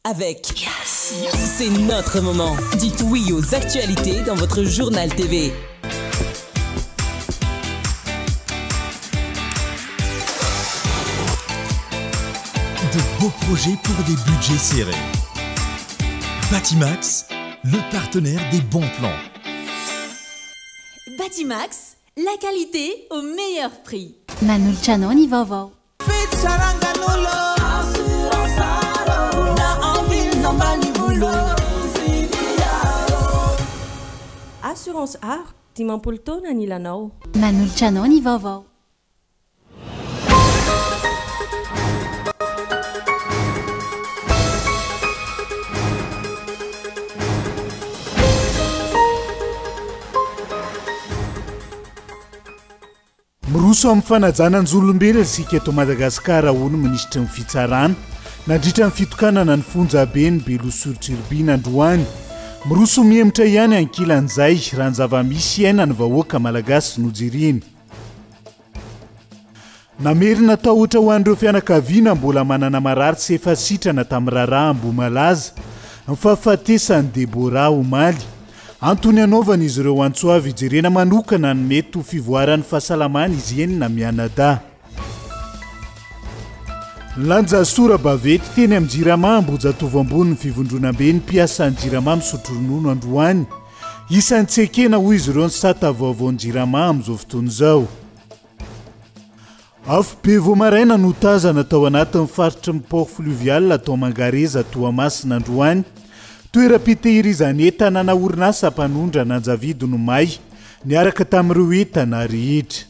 avec. Yes. C'est notre moment. Dites oui aux actualités dans votre journal TV. De beaux projets pour des budgets serrés. Batimax, le partenaire des bons plans. Batimax, la qualité au meilleur prix. Manulcianoni vovò. Assurance Art, Timampoltona Nilanao. Manulcianoni vovò. Miroso amin'ny fanajanan'olombelona isika eto Madagasikara hono minisitry ny fitsarana nandritra ny fitokanana ny fonjabeny Belosorotsoribina androany. Miroso mihemitra ihany ankilan'izay raha ny zava-misy iaina ny vahoaka malagasy nojiriny. Namerina tao ohatra ho an'ireo fianakaviana mbola manana marary sy efa sitrana tamin'ny raharaha Ambohimalaza ny fahafatesany Debora Omaly. Antony anaovana izy ireo antsoavy ijerena manokana ny mety ho fivoaran'ny fahasalamana izy eny na mianada. Lanja Sora Bavety teny amin'ny Jirama Ambojatovo ambony ny fivondronam-be ny mpiasan'ny Jirama misotro ronono androany. Isan'ny tsekena hoy izy ireo ny sata vaovaon'ny Jirama amin'izao fotoana izao. Afo be Voamaraina no tazana tao anatin'ny faritry ny port fluvial atao Mangareza Toamasina androany. Toeram-pitehirizana entana na orinasa mpanondra Nanjavidy no May niaraka tamin'ireo entana rehetra.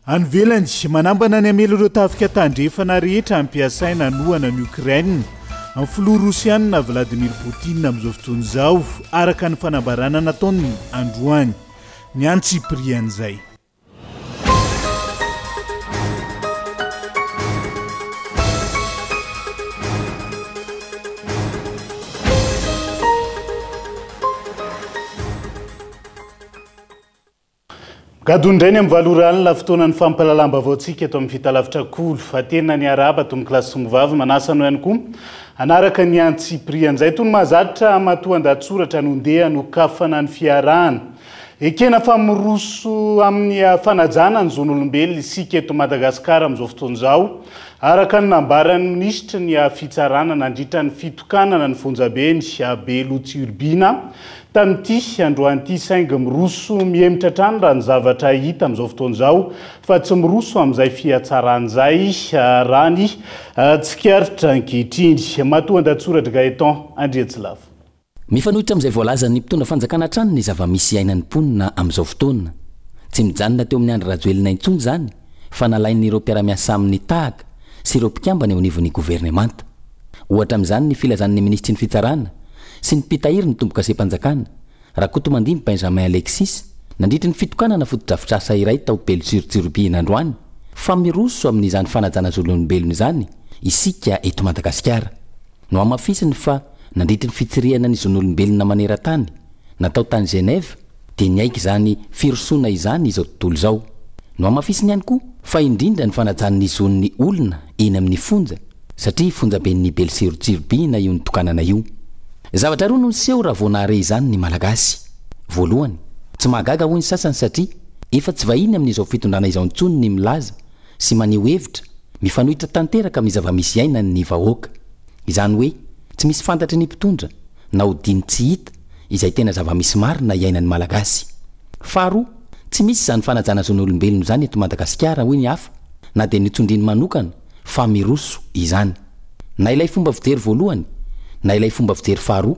Any ivelany manambana ny amelo ireo tafika tandrefana rehetra ampiasaina nohana ny Ukraine amin'ny filoha Rosiana Vladimir Poutine amin'izao fotoana izao araka ny fanambarana nataony androany ny Antsiprian'izay. Gadondrainy amin'ny valoralina fotoanan'ny fampalalam-baovaontsika eto amin'ny fitalavitra kolo fa tena ny araba toy ny kilasy sombivavy manasano ihany koa anaraka ny Antsiprian'izay toy ny mahazatra matoan-datsoratra nondeha no kafana ny fiarahana. Ekena fa miroso amin'ny fanajana ny zon'olombelona isika eto Madagasikara amin'izao fotoana izao araka ny nambaran'ny minisitry ny fitsarana nandritra ny fitokanana ny fonjabeny Belosoribina tan'ity androan'ity saingy miroso mihemitra trano raha ny zavatra hita amin'izao fotoana izao fa tsy miroso amin'izay fiatsaran'izay raha ny tsikaritra ankehitriny. Matoan-datsoratra Gaetan Andriatsilava. Mifanohitra amin'izay voalaza ny mpitondra fanjakana trano ny zava-misy ainan'ny mponina amin'izao fotoana. Tsy mijanona teo amin'ny andro rajoelina intsony izany fa nalain'ireo mpiara-miasa amin'ny tahaka sy ireo mpikambana eo anivon'ny governemanta. Ohatra amin'izany ny filazan'ny ministry ny fitsarana sy ny mpitahiry ny tombo-kasempanjakana Rakotomandimby Benjamin Alexis nandritra ny fitokanana foto-drafitrasa iray tao Belosorotsoribina androany fa miroso amin'izany fanajana zon'olombelona izany isika eto Madagasikara. No amafisiny fa nandritra ny fitsirihana ny zon'olombelona maneran-tany natao tany Genève dia niaiky izany firosoana izany izao tontolo izao. No amafisiny ihany koa fa indrindra ny fanajan'ny zon'ny olona eny amin'ny fonja satria fonjaben'ny Belosorotsoribina io nitokanana io. Zavatra roa no niseho raha vao nahare izany ny malagasy. Voalohany, tsy mahagaga hoy ny sasany satria efa tsy vahiny amin'izao fitondrana izao intsony ny milaza sy maneho hevitra mifanohitra tanteraka amin'ny zava-misy iainany ny vahoaka. Izany hoe tsy misy fantatry ny mpitondra na hodiny tsy hita izay tena zava-misy marina iainan'ny malagasy. Faharoa, tsy misy izany fanajana zon'olombelona izany eto Madagasikara hoy ny hafa na dia nitsondriny manokana fa miroso izany. Na ilay fomba fijery voalohany na ilay fomba fijery faharoa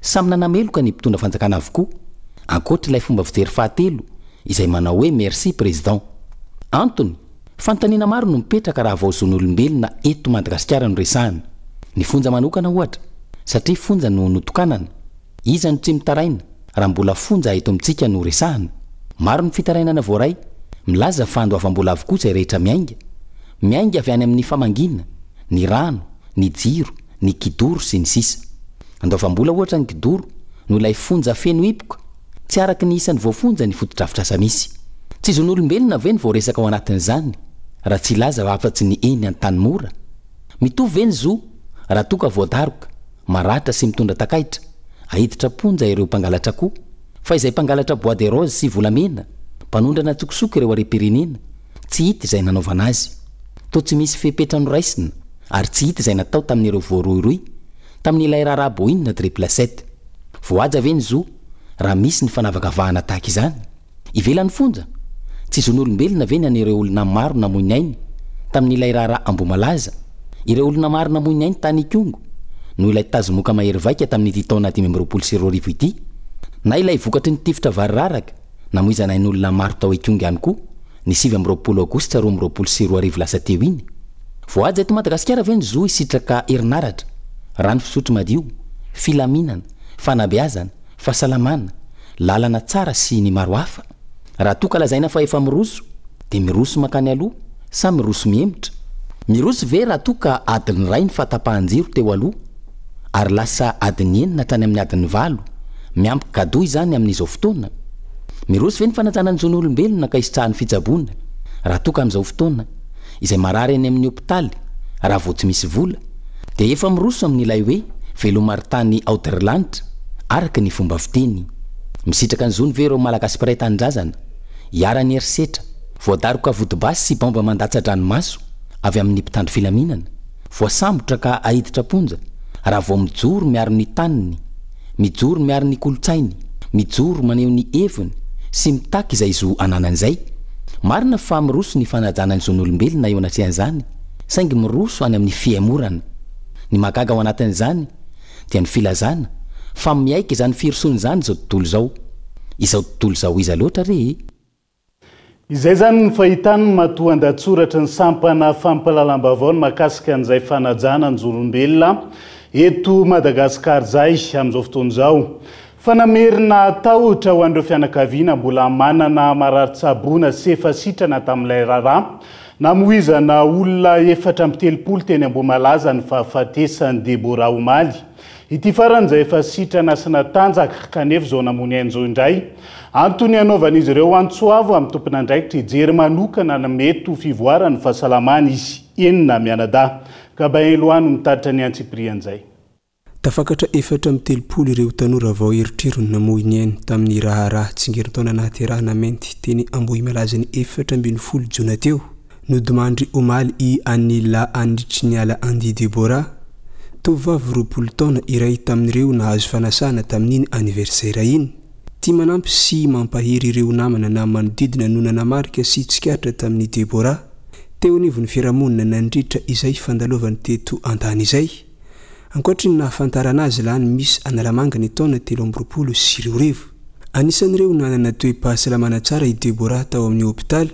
samy nanameloka ny mpitondra fanjakana avokoa ankoatra ilay fomba fijery fahatelo izay manao hoe merci président. Antony fanontaniana maro no mipetraka raha vao zon'olombelona eto Madagasikara no resahana. Ny fonja manokana ohatra satria fonja no notokanana iza no tsy mitaraina raha mbola fonja eto amintsika no resahana. Maro ny fitarainana voaray milaza fa andoavam-bola avokoa izay rehetra miainga avy any amin'ny famangina, ny rano, ny jiro, ny kidoro sy ny sisa. Andoavam-bola ohatra ny kidoro no ilay fonja feno hipoka tsy araky ny isan'ny voafonja ny foto-drafitrasa misy. Tsy zon'olombelona ve ny voaresaka ao anatin'izany raha tsy ilaza afa-tsy ny eny an-tany mora. Mitovy ve ny zo raha toka voadaroka maratra sy mitondra takaitra ahiditra ponja ireo mpangalatra koa fa izay mpangalatra bois de rose sy volamena mpanondrana tsokosoka ireo arepirenena tsy hita izay nanaovana azy to tsy misy fepetra no raisina ary tsy hita izay natao tamin'ireo voaroiroy tamin'ilay raharaha boinina triple 7 voaja ve ny zo raha misy ny fanavakavahana tahaka izany ivelan'ny fonja tsy zon'olombelona ve ny an'ireo olona maro namoiny ainy tamin'ilay raharaha ambomalaza ireo olona maro namoiny ainy tany ikongo no ilay tazomoka mahery vaika tamin'ity taona 2024 ity na ilay vokatry ny tifitra variraraka namoizana iny olona maro tao ikongo ihany koa ny 7 aogositra 2024 lasa teo iny voaja eto Madagasikara ve ny zo isitraka herinaratra rano fisotro madio filaminana fanabeazana fahasalamana lalana tsara sy ny maro hafa raha toka lazaina fa efa miroso dia miroso makany aloha sa miroso mihemitra miroso ve raha toka adiny ray ny fatapahan-jiro teo aloha ary lasa adiny enina hatrany amin'ny adiny 8 miampy gado izany amin'izao fotoana miroso ve ny fanajanany zon'olombelona ka isitrahan'ny fitsaboana raha toka amin'izao fotoana izay marary eny amin'ny hopitaly raha vao tsy misy vola dia efa miroso amin'ilay hoe velomaritany aoderlanitra araka ny fomba fiteny misitraka ny zony ve ireo malagasy piray tanindrazana hiarany herisetra voadaroka vodibasy sy bomba mandatsa-dranomaso avy amin'ny mpitandro filaminana voasambotra ka ahiditra ponja raha vao mijoro miaro ny taniny mijoro miaro ny kolotsainy mijoro maneho ny heviny sy mitaky izay zo ananan'izay marina fa miroso ny fanajanany zon'olombelona eo anatrehan'izany saingy miroso any amin'ny fiamorana ny magaga ao anatin'izany dia ny filazana fa miaika izany firosony izany izao tontolo izao iza loatra re izay zany ny fahitany matoan-datsoratra ny sampana fampalalam-baovao ny mahakasika an'izay fanajana ny zon'olombelona eto Madagasikara zay amin'izao fotoana izao fanamerina tahotra ho an'ireo fianakaviana mbola manana marary-tsaboana sy efa sitrana tamin'ilay raharaha namoizana olona 430 teny Ambomalaza ny fahafatesany Debora Omaly ity faran'izay efa sitrana sy natanjaka kanefa zao namony ain'izao indray antony anaovan'izy ireo antsoavo amin'ny tompon'andraikitra hijery manokana na mety ho fivoarany fahasalamana izy enina mianadahy Kabaeloano mitaritra ny Antsiprian'izay tafakatra 430 ireo tanora vao eritrerony namoiny ainy tamin'ny raharaha tsingerin-taona nahaterahana mainty teny Ambohimalaza ny 14 jona teo nodimandry Omaly i Anila Andritriniala Andi Debora tovavy 20 taona iray tamin'ireo nahazo fanasana tamin'iny aniversaire iny tia manampy sy mampahery ireo namana na manodidina no nanamarika sy tsikaritra tamin'ny Debora teo anivon'ny fiarahamonina nandritra izay fandalovany teto antany izay ankoatry ny nahafantarana azy lany misy analamanga ny taona 30 sy 20 anisan'ireo nanana toe-pahasalamana tsara i Debora tao amin'ny hopitaly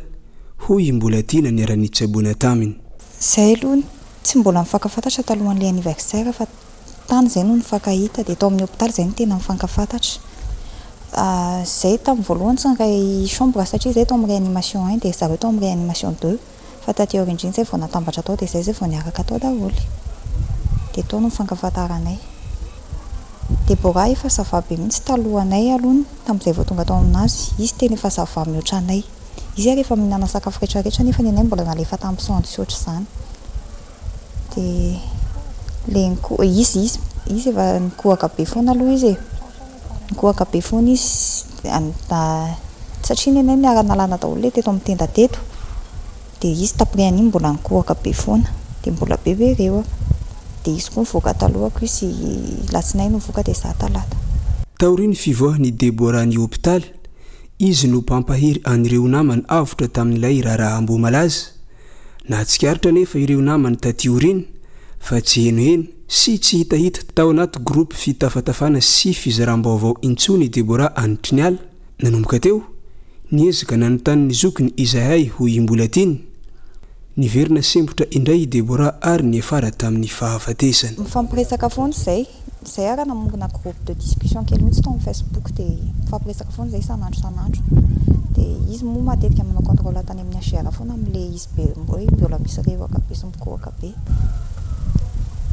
hoy mbola tiana ny ara-nitsaboana taminy zay aloha tsy mbola mifankafantatra talohan'ilay anniversaire fa tany zay no nifankahita dia tao amin'ny hopitaly zay no tena mifankafantatra zay tamin'ny voalohany tsangay chambre satria zay tao amin'ny réanimation 1 dia zareo tao amin'ny réanimation 2 fa taty origine zay vao natambatra tao dia zay vao niaraka tao daholo dia tao no mifankafantaranay Debora efa savabe mihitsy talohanay aloha tamin'izay vao tonga tao aminazy izy tena efa zava mihoatra anay izy rehefa mihinana sakafo rehetrarehetra nefa nenay mbola nalefa tamin'ny soandro sy ohatr' izany dia le izy efa nikohaka be foana aloha izy nikohaka be foana izy satria nenay niara-nalana daholo le teto amin'ny tenda teto dia izy taprihan'iny mbola nikohaka be foana dia mbola bebe reo dia izy koa nivoaka talohako izy latsinainy nivoaka dia za talata taoriny fivoahany Debora ny hopitaly izy no mpampahery an'ireo namany avotra tamin'ilay raharaha Ambomalaza nahatsikaritra nefa ireo namany taty oriny fa tsy henoheno sy tsy hitahita tao anaty groupe fitafatafana sy fizaram-baovao intsony Debora Antriniala nanomboka teo niezaka nanontany ny zokiny Isahay hoy mbola tiny niverina sembotra indray Debora ary niafara tamin'ny fahafatesany mifampiresaka foana zay ara namongona groupe de discussion kely mihitsy tao amin'ny Facebook dia mifampiresaka foana zay sanandro dia izy moa matetika manao contrôle tany amin'ny HR foana amin'ilay izy be mbola misy revaka be sy mikohaka be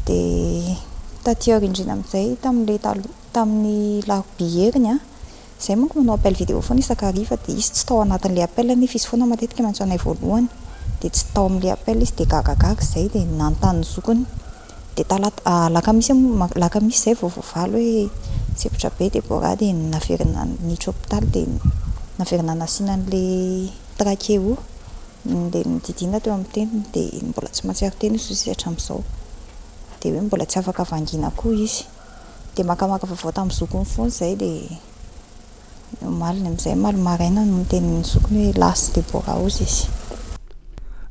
dia taty origine amin'izay tamin'ny larobieriny zay manko manao appel vidéo foana isakariva dia izy tsy tao anatin'ilay appel nefa izy foana matetika mantsoanay voalohany dia tsy tao amin'ilay appel izy dia gagagaga zay dia nanontany ny zokony de lakamisy zay vovovalo hoe tsepitra be Débora de naverina niditra hôpital de naverina nasina an'le trachée de nididina teo amin'ny teniny de mbola tsy mahatsiaro teny izy hatramin'izao de hoe mbola tsy afaka vangina koa izy de makamaka vaovao tamin'ny zokony foana zay de maliny amin'izay malomaraina no tenin'ny zokony hoe lasy Débora ozy izy.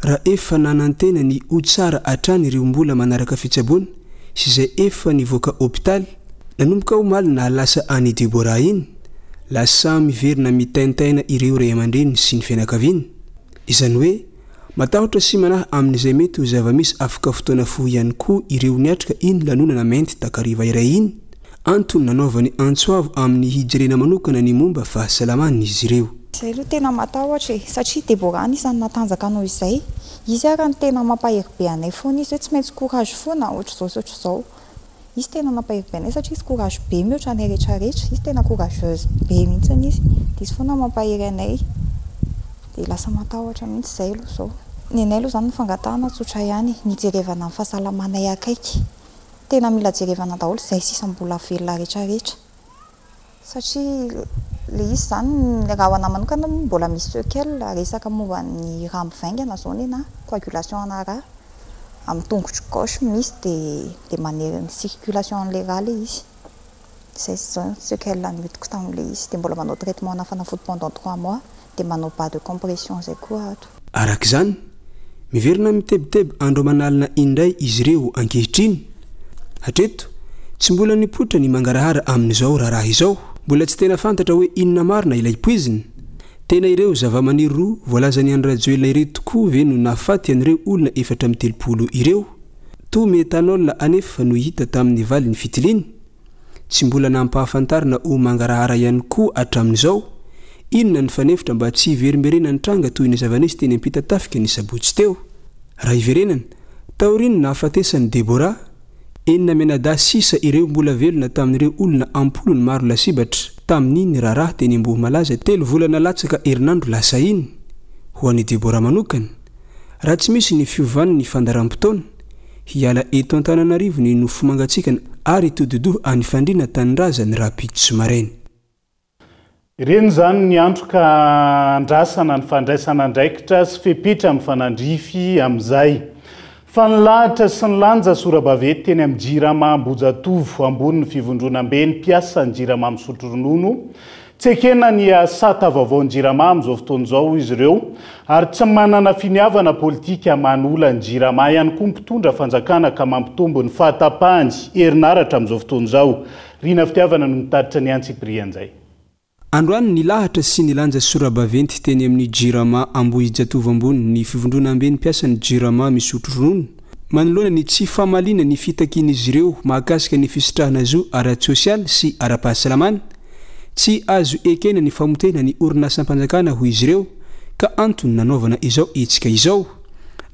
Raha efa nanantena ny otsara atrany ireo mbola manaraka fitsaboana sy izay efa nivoaka hôpitaly nanomboka ho maly na lasa any Débora iny lasa miverina mitaintaina ireo ray aman-dreny sy ny fianakaviana izany hoe matahotra sy manahy amin'izay mety ho zava-misy afaka fotoana fo ihany koa ireo niatrika iny lanonana mainty takariva iray iny antony nanaovany antsoavo amin'ny hijirena manokana ny momba fahasalamana izy ireo. Zay aloha tena matahotra satria Débora anisan'ny natanjaka anao izay izy ary ny tena mampahery be anay foana izy hoe tsy maintsy courage foana ohatr'izao izy tena nampahery be anay satria izy courage be mihoatra anay rehetrarehetra izy tena courageuse be mihitsiny izy de izy foana mampahery anay de lasa matahotra mihitsy zay aloha zao ny anay aloha zany ny fangatahana tsotra ihany nijerevana amin'ny fahasalamanay akaiky tena mila jerevana daholo zay sisa mbola velona rehetrarehetra satria le izy zany raha ho manokana mbola misy sequelle resaka momba ny rambo vaingana zao na coagulation ana raha amin'ny tongotry gauche misy de manery ny circulation an'le raha le izy zay zao sequelle nitoko tamin'le izy de mbola manao traitement na fanafody pendant 3 mois de manao bas de compression zay koa ato. Arak'izany miverina mitebiteby andro manalina indray izy ireo ankehitriny hatreto tsy mbola nipotra ny mangarahara amin'izao raha izao mbola tsy tena fantatra hoe inona marina ilay poiziny tena ireo zava-maniry roa voalazany any radioelina ireo tokoa ve no nafaty an'ireo olona 430 ireo to metanol anefa no hita tamin'ny valin'ny fitiliny tsy mbola nampahafantarina ho mangarahara ihany koa hatramin'izao inona ny fanefitra mba tsy hiverimberena ny tranga toy ny zava-nisy teny ampita tafika ny sabotsy teo raha hiverenana taoriny nahafatesany Débora enina menada sisa ireo mbola velona tamin'ireo olona ampolony maro lasibatra tamin'iny raharaha teny amboho malaza 3 volana latsaka herinandro lasa iny ho an'ny Débora manokana raha tsy misy ny fiovany ny fandaram-potoana hiala eto Antananarivo ny nofo mangatsikana ary tododoho any fandrina tanindrazany ny rapide sous-marin. Ireny zany ny antroka andrasana ny fandraisana ndraikitra sy fepitra amin'ny fanandrify amin'izay fanilahatra sy ny lanja sorabavety teny amin'ny Jirama Ambojatovo ambony ny fivondronam-be ny piasa ny Jirama misotro ronono tsy ekena ny asata vaovao ny Jirama amin'izao fotoana izao izy ireo ary tsy manana finiavana politika manolana ny Jirama ihany koa mpitondra fanjakana ka mampitombo ny fahatapahany herinaratra amin'izao fotoana izao Rina Fitiavana no mitaritra ny Antsiprian'izay. Androany ny lahatra sy ny lanja sorabaventy teny amin'ny Jirama Ambojatovo ambony ny fivondronam-be ny piasa ny Jirama misotro ronono manoloana ny tsy famalina ny fitakin'izy ireo mahakasika ny fisitrahana zo ara-tsosialy sy ara-pahasalamana tsy azo ekena ny famotena ny orinasam-panjakana ho izy ireo ka antony nanaovana izao etsika izao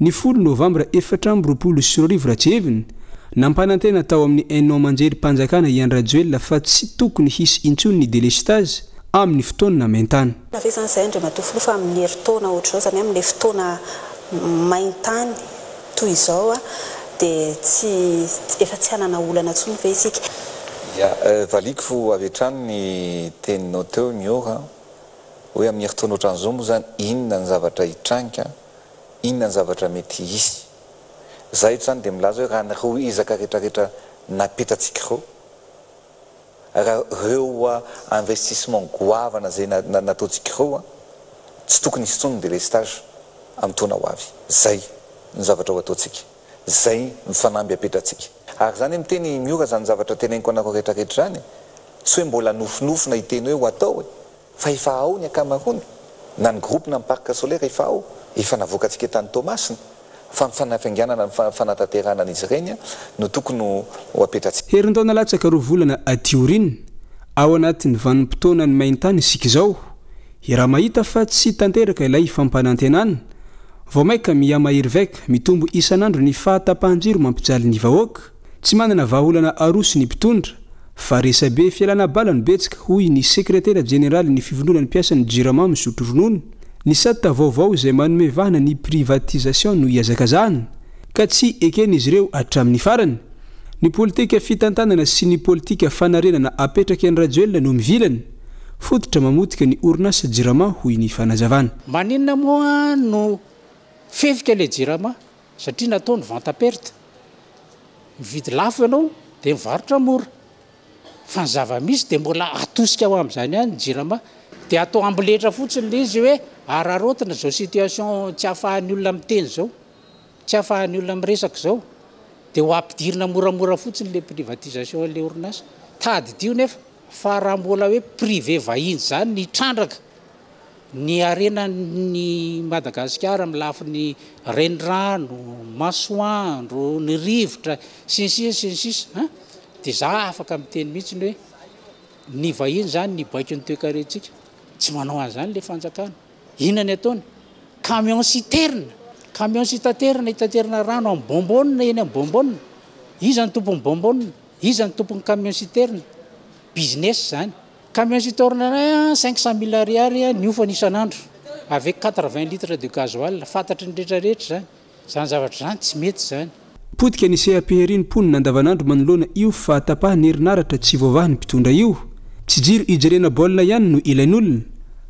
ny 10 novambra 2024 raha tsy heviny nampanantena tao amin'ny enao manjery mpanjakana iandrajoelona fa tsy tokony hisy intsony ny délestage amin'ny fotoana maintany. Nafisana izay ndray matofilofa amin'ny herintaona ohatr'izao zany amin'ny fotoana maintany toy izao dia efa tsy hanana olana intsony ve isika. Valiko fo avy hatrany ny teninao teo niora hoe amin'ny herintaona ohatran'izao moa zany inona ny zavatra hitranika inona ny zavatra mety hisy zay zany dia milaza hoe raha nareo izaka rehetrarehetra napetatsika reo investissement goavana zay nataontsika reo tsy tokony hisy tsony délestage amin'ny taona ho avy zay ny zavatra ho ataontsika zay ny fanamby apetratsika ary zany miteny miora zany zavatra teneniko anako rehetrarehetra zany tsy hoe mbola nofinofina hiteny hoe ho atao fa efa ao ny akamarony na ny groupe na ny parc solaire efa navoakantsika tany Tomasina fa fanafianganana fanatanterahana an'izy ireny no tokony ho apetratsika. Herintaona latsaka 2 volana atiorinina ao anatin'ny vanim-potoana ny maintany isika izao raha mahita fa tsy tanteraka ilay fampanantenana vao maika miamahery vaika mitombo isanandro ny fahatapahan-jiro mampijaly ny vahoaka tsy manana vahaolana aroso ny mpitondra fa resabe fialana balany betsaka hoy ny sekretera jeneraly ny fivondronany piasa ny Jirama misotro ronono ny sata vaovao izay manome vahana ny privatisation no iazakazahana ka tsy ekena izy ireo hatramin'ny farany ny politika fitantanana sy ny politika fanarenana apetraka ny rajoelona no mivilany fototra mamotika ny orinasa jirama hoy ny fanazavana maninona moa no fefika le jirama satria nataony vente perte mividy lafo ianao dia mivarotra mora fa ny zava-misy dia mbola atosika ao amin'izany any jirama dia atao amboletra fotsiny le izy hoe ararotina zao situation tsy hahafahan'ny olona miteny zao tsy hahafahan'ny olona miresaka zao dia ho ampidirina moramora fotsiny le privatisation le orinasa tadidio nefa fa raha mbola hoe privé vahiny zany ny trandraka ny arena ny Madagasikara amin'ny lafin'ny renirano, masoandro, ny rivotra sensisa dia za afaka miteny mihitsy hoe ny vahiny zany ny baiko ny toekarentsika tsy manao an'izany le fanjakana inona ny ataony camion citerne itaterina rano amin'ny bonbonne eny amin'ny bonbonne iza ny tompony bonbonne iza ny tompony camion citerne business zany camion citerne 500 000 ariary ny ofany isan'andro avec 80 litres de gasoil fantatry ny rehetrarehetra zany zavatra zany tsy mety zany potika ny CAPR ponina andavanandro manoloana io fa tapahany herinaratra tsy voavahany mpitondra io tsy jiro ijerena baolina ihany no ilain'olona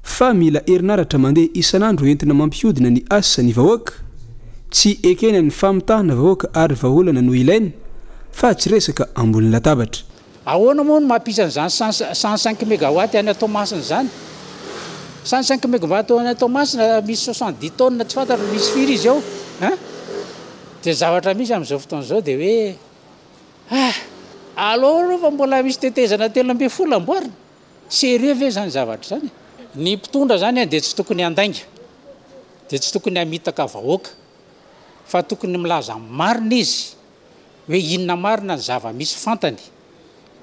fa mila herinaratra mandeha isan'andro entina mampihodina ny asa ny vahoaka tsy ekena ny famitahana vahoaka ary vaholana no ilaina fa tsy resaka ambony latabatra ahoana moa no mampisan'izany 105 mégawatt any Tomasina zany 105 mégawatt any Tomasina misy 70 tonnes tsy fantatra misy firy izy ao dia zavatra misy amin'izao fotoana izao dia hoe allo fa mbola misy tetezana 340 amboarina sérieux ve zany zavatra zany ny mpitondra zany dia tsy tokony andainga dia tsy tokony hamitaka vahoaka fa tokony milaza marina izy hoe inona marina ny zava-misy fantany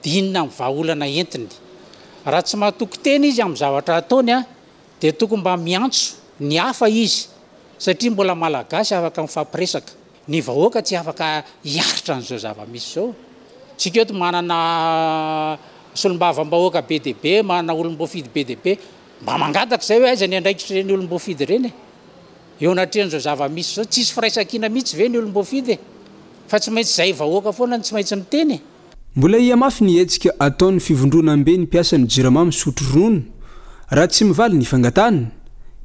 dia inona mivahaolana entiny raha tsy mahatoky teny izy amin'ny zavatra ataony dia tokony mba miantso ny hafa izy satria mbola malagasy afaka mifampiresaka ny vahoaka tsy afaka hiaritra n'izao zava-misy zao tsika eto manana solombavam-bahoaka be dia be manana olom-boafidy be dia be mba mangataka izay hoe aiza ny andraikitra reny olom-boafidy ireny eo anatrehan'izao zava-misy zao tsisy firaisan-kina mihitsy ve ny olom-boafidy fa tsy maintsy izay vahoaka foana ny tsy maintsy miteny mbola iamafy ny hetsika ataon'ny fivondrona ambe ny mpiasan'ny jirama misotro ronono raha tsy mivaly ny fangatana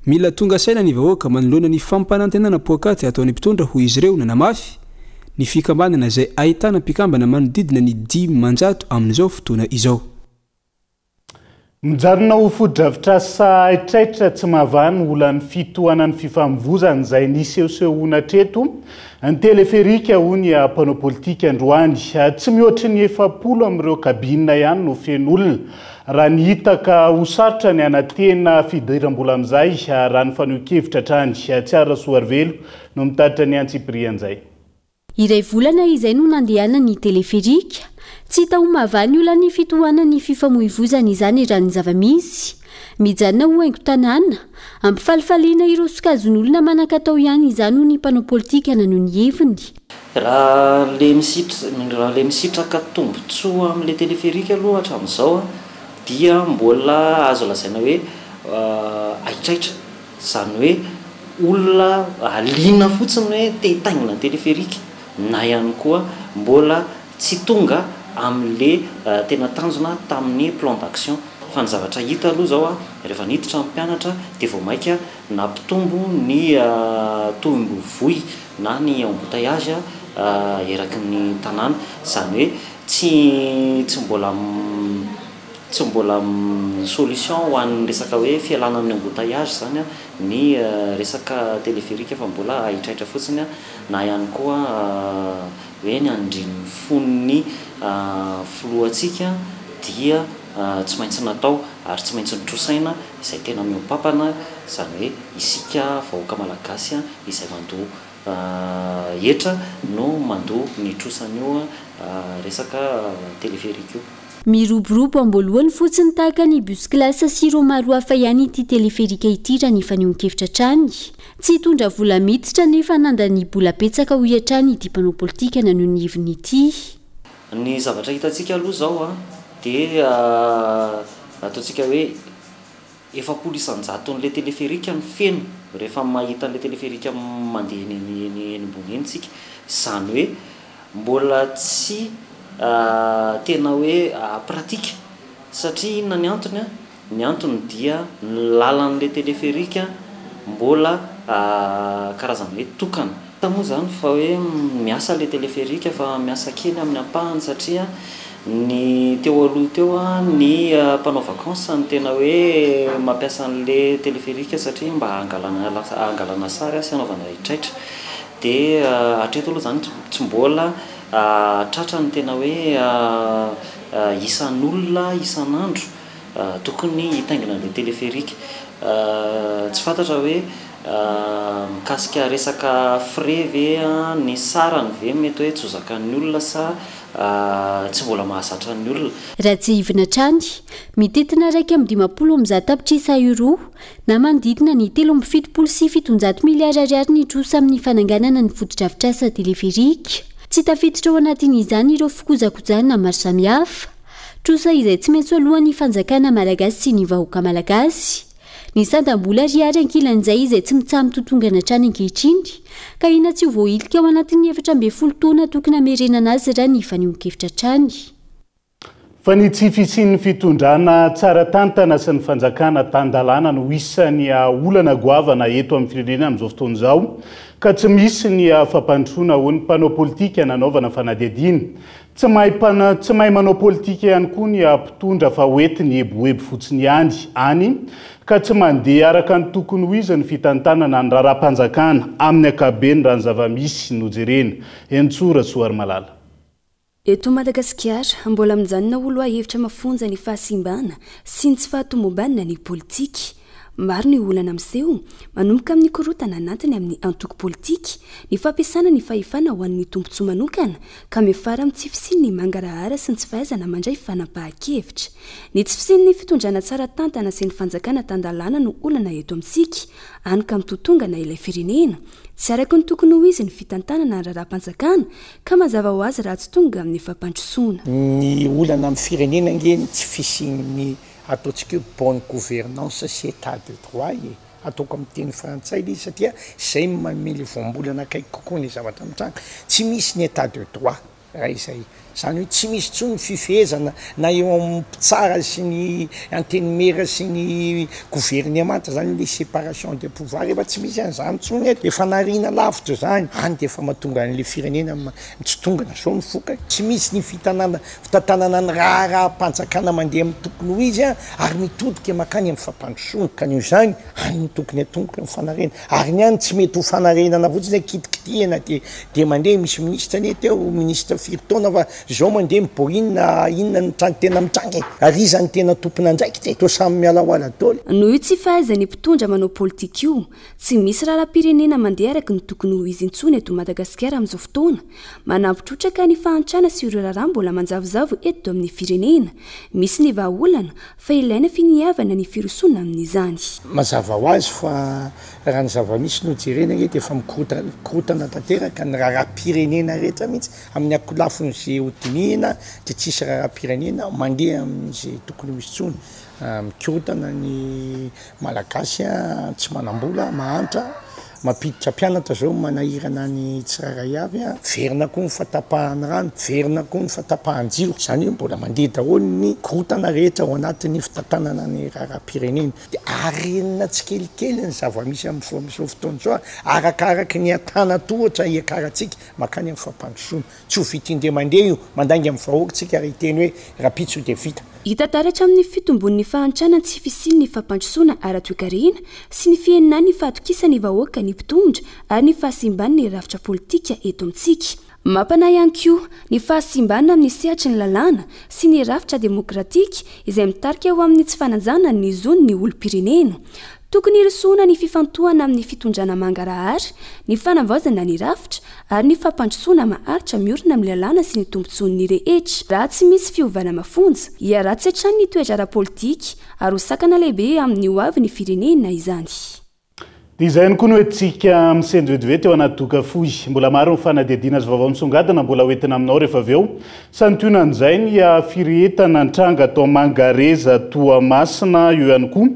mila tonga saina ny vahoaka manoloana ny fampanantenana poakaty ataon'ny mpitondra ho izy ireo nanamafy ny fikambanana izay ahitana mpikambana manodidina ny 10 manjato amin'izao fotoana izao mijarona ho foto-dravitra saitraitra tsy mahavany olan'ny fitohanan'ny fifamoivozana izay nisehosehoana treto ny teleferika hony mpanao politika androany tsy mihoatra ny 70 amin'ireo kabinina ihany no fen'olona raha ny hitaka ho sarotra ny anatena fidiram-bola amin'izay raha ny faneho-kevitra trany tsara soarivelo no mitaritra ny antsiprian'izay iray volana izay no nandehana ny teleferika tsy hita ho mahavany olany fitohanany fifamoivozana izany raha ny zava-misy mijanona ho haingo tanàna ampifalifaliana ireo sokajin'olona manan-katao ihany izany ny mpanao politika nanoho ny heviny raha le misitraka tombontsoa amin'le teleferika aloha hatramin'izao dia mbola azo lazaina hoe aitraitra zany hoe olona aliana fotsiny hoe tehitaingina ny teleferika na ihany koa mbola tsy tonga amin'le tena tanjona tamin'ny plan d'action fa ny zavatra hita aloha zao rehefa niditra amin'ny mpianatra dia vao maika nampitombo ny tombovoy na ny embouteillage eraky ny tanàna zany hoe tsy mbola solution ho an'ny resaka hoe fialana amin'ny embouteillage zany ny resaka teleferika fa mbola aitraitra fotsiny na ihany koa hoe ny andriny fonony filohantsika dia tsy maintsy natao ary tsy maintsy nitrosaina izay tena miompapana zany hoe isika vahoaka malagasy izay mandoha etra no mandoha nitrosany io resaka teleferika io miroborobo amboalohany fotsiny tahaka ny bus-classe sy ireo maro hafa ihany ity teleferika ity raha ny fanehoan-kevitra trany tsy hitondra vola miditra nefa nandany bola-petsaka ho iatrany ity mpanao politika nanoho ny heviny ity ny zavatra hitantsika aloha zao dia ataontsika hoe 700 n'le teleferika ny feno rehefa mahita n'le teleferika mandeha eny ambony eny tsika zany hoe mbola tsy tena hoe pratika satria inona ny antony dia ny lalan'la téléphérique mbola karazana hoe tokana moa zany fa hoe miasa le téléphérique fa miasa kely amin'ny ampahany satria ny teo aloha teo ny mpanao vacances ny tena hoe mampiasa an'le téléphérique satria mba angalana sary sy anaovana hitraitra dia hatreto aloha zany tsy mbola tratra ny tena hoe isan'olona isan'andro tokony hitaingina le téléphérique tsy fantatra hoe mikasika resaka frais ve ny sarany ve mety hoe tsy ho zakan'ny olona sa tsy mbola mahazatra ny olona raha tsy hivina trany mitetina raiky amin'ny 500 tapitrisa euro na manodidina ny 3.7 sy 700 miliara ariary ny trosa amin'ny fananganana ny fotodrafitrasa téléphérique tsy tafiditra ao anatin'izany ireo fikojakojana maro samihafa trosa izay tsy maintsy alohan'ny fanjakana malagasy sy ny vahoaka malagasy ny sandam-bola ariary ankilan'izay izay tsy mitsamy totongana trany ankehitriny ka ina tsy ho voahilika ao anatin'ny 7 taona tokony hamerenana azy raha ny fanionkevitra trany fa ny tsy fisian'ny fitondrana tsara tantana sy ny fanjakana tandalana no isan'ny olana goavana eto amin'ny firenena amin'izao fotoana izao ka tsy misy ny fampandrosoana ho ny mpanao politika nanaovana fanadihadiana tsy mahay manao politika ihany koa ny mpitondra fa hoentiny eboebo fotsiny ihany any ka tsy mandeha araka ny tokony ho izy ny fitantanana ny raharaham-panjakana amin'ny akabeny raha ny zava-misy nojerena Entsora Soary Malala. Eto Madagasikara mbola mijanona olo ahevitra mafonja ny fahasimbana sy ny tsy fahatomobana ny politika. Maro ny olana miseho manomboka amin'ny korotana anatiny amin'ny antoko politika ny fampiasana ny fahefana ho an'ny tombontsoa manokana ka miafara amin'ny tsy fisian'ny mangarahara sy ny tsy fahaizana mandray fanapahan-kevitra. Ny tsy fisian'ny fitondrana tsara tantana sy ny fanjakana tandalana no olana eto amintsika any ka mitotongana ilay firenena. Tsy araka ny tokony ho izy ny fitantanana raharaham-panjakana ka mazava ho azy raha tsy tonga amin'ny fampandrosoana. Ny olana amin'ny firenena ngeny tsy fisian'ny ataontsika bonne gouvernance sy état de droit ataoko amin'ny teny frantsay izy satria izay mamely voambolana akaiky kokoa ny zavatra mitranga tsy misy ny état de droit raha izay zany hoe tsy misy tsony fifehezana na eo amin'ny mpitsara sy ny antenimera sy ny gouvernement zany le séparation des pouvoirs efa tsy misy an'izany tsony eto efa narina lavitra zany any dia efa mahatonga an'le firenena mitsitongana zao ny foka tsy misy ny fitantanana ny raharaham-panjakana mandeha amin'ny tokony ho izy ary mitodika makany amin'ny fampandrosoana ka n'io zany any ny tokony atongoka ny fanarena ary ny any tsy mety ho fanarenana fotsiny kitikitihana dia mandeha misy ministre ny teo ministre firitaona fa zao mandeha miboina inona ny tena mitrangy ary izany tena tompona andraiky te to samy mialahoala daholo. Noho io tsy fahaizany mpitondra manao politika io tsy misy raharaham-pirenena mandeha araka ny tokony ho izy intsony eto Madagasikara amin'izao fotoana manampitrotraka ny fahantrana sy ireo raharaha mbola manjavozavo eto amin'ny firenena misy ny vahaolana fa ilaina finiavana ny firosoana amin'izany. Mazava ho azy fa raha ny zava-misy nojerena eto efa mikorotana tanteraka ny raharaham-pirenena rehetra mihitsy amin'ny akolafonyzay hodinina dia tsisy raharaham-pirenena mandeha amin'izay tokony ho izy tsony mikorotana ny malagasy tsy manambola mahantra mampiditra mpianatra zao manahirana ny tsiraray avy verina koa ny fatapahany rano verina koa ny fatapahan-jiro zany hoe mbola mandeha daholo ny korotana rehetra ao anatin'ny fitantanana ny raharaham-pirenena dia arenina tsy kelikely ny zava-misy amin'izao fotoana zao arakaraka ny atana tohatra iakarantsika makany amin'ny fampandrosoana tsy ho vitindre mandeha io mandangy amin'ny vahoaka tsika ary hiteny hoe rapitso dia vita. Hita taratra amin'ny fitombon'ny fahantrana tsy fisian'ny fampandrosoana ara-toekarena sy ny fihenina ny fahatokisany vahoaka ny mpitondra ary ny fahasimbana ny rafitra politika eto amintsika. Mampanahy ihany koa ny fahasimbana amin'ny sehatry ny lalàna sy ny rafitra demokratika izay mitarika eo amin'ny tsy fananjana ny zony ny olom-pirenena. Tokony hirosoana ny fifantohana amin'ny fitondrana mangarahara, ny fanavaozana ny rafitra ary ny fampandrosoana maharitra miorina amin'ny lalàna sy ny tombontsoan'ny rehetra. Raha tsy misy fiovana mafonja, hiaratsy hatrany ny toetra ara-politika ary ho sakana lehibe amin'ny ho avy ny firenena izany. dia izay ihany koa no hoentsika misendy vetivety eo anaty doka fohy mbola maro ny fanadihadiana azy vaovao misongadina mbola hoentina aminao rehefa avy eo santionan'izay ny firetana antranga atao mangareza Toamasina eo ihany koa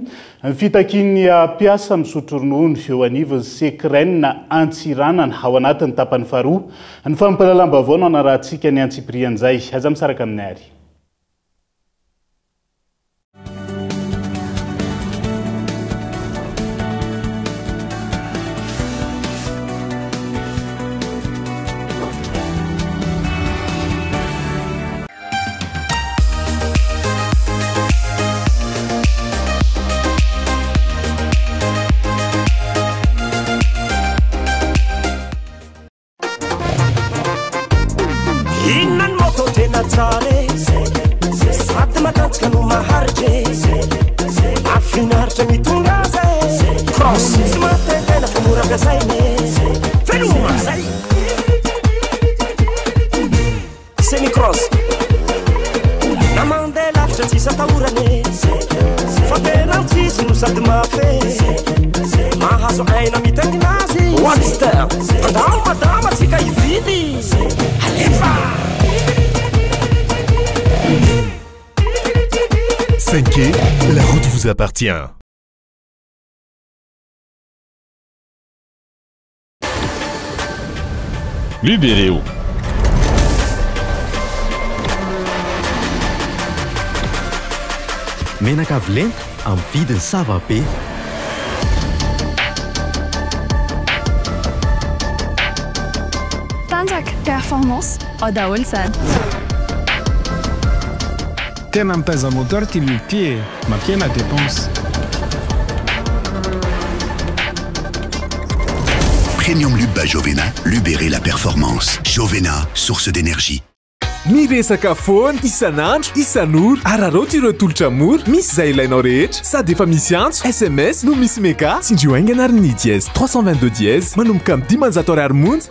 ny fitakiny piasa misotro ronono eo anivon'ny Sekiraina Antsiranana ao anatin'ny tapany faharoa ny fampalalam-baovao no anarahantsika ny Antsiprian'izay aza misaraka amin'ny ary. La route vous appartient. Libérez-vous. Menaka Avolenta amin'ny vidiny sava be. Tanjaka performance au daholo sana. Tena mitaiza moteur ty lupie mapiena dépense. Premium Lube Jovena, libérer la performance. Jovena, source d'énergie. Miresaka foana isan'andro isan'ora araroty ireo tolotra mora misy izay ilainao rehetra sady efa misy antso SMS no misy meka tsindrio aingana ary ny dièse 322 dièse manomboka amin'ny 10 ariary monja.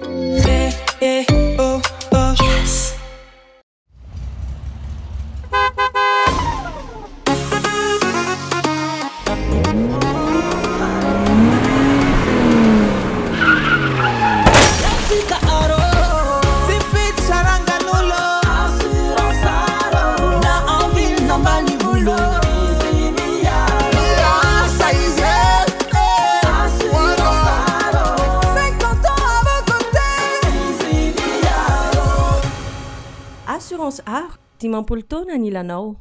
Assurance Art, dimampolo taona ny ilanao.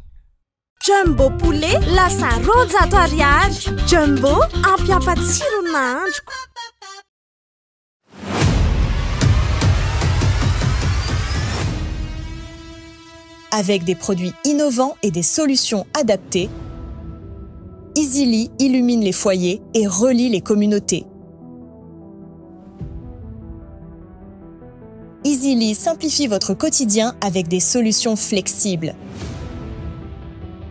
Jumbo poulet lasa rojato ariary. Jumbo ampiampatsiro nahandroko. Avec des produits innovants et des solutions adaptées, Easily illumine les foyers et relie les communautés. Easily simplifie votre quotidien avec des solutions flexibles.